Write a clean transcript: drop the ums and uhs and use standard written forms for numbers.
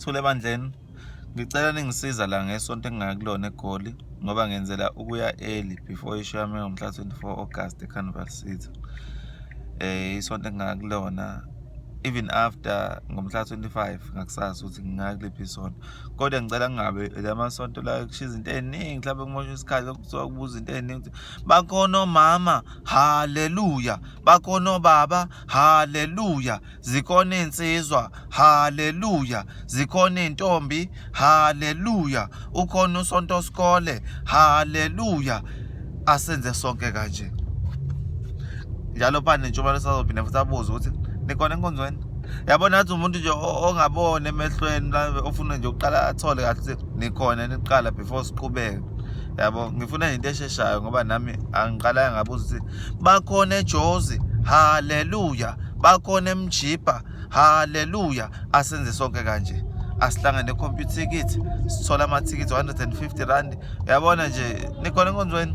Thule Bandleni, ngicela ningisiza la ngesonto engingakulona eGoli ngoba ngenzela ukuya early before isho yami ngomhla 24 August eCarnival City. Isonto engingakulona even after ngomhla 25 ngakusazi ukuthi ngingakuliphi isonto. Kodwa ngicela ngingabe lamasonto la kushiya izinto eziningi mhlawumbe kumosha isikhathi kusuka kubuza izinto eziningi. Bakhona omama, haleluya. Bakhona obaba, haleluya. Zikhona insizwa, haleluya. Zikhona intombi, haleluya. Ukhona usonto skole, haleluya. Asenze sonke kanje. Njalo phana njengoba lesazophinda futhi abuza ukuthi nikhona enkonzweni. Yabona athi umuntu nje ongabona emehlweni la ofuna nje uqala athole kahle ukuthi nikhona niqala before siqhubeke. Yabo ngifuna into esheshayo ngoba nami angiqala ngabuza ukuthi bakhona eJozi, haleluya. Bakhona eMjiba, haleluya. Asenze sonke kanje. Asihlangane Computicket sithola amathikithi 150 rand. Yabona nje nikhona enkonzweni.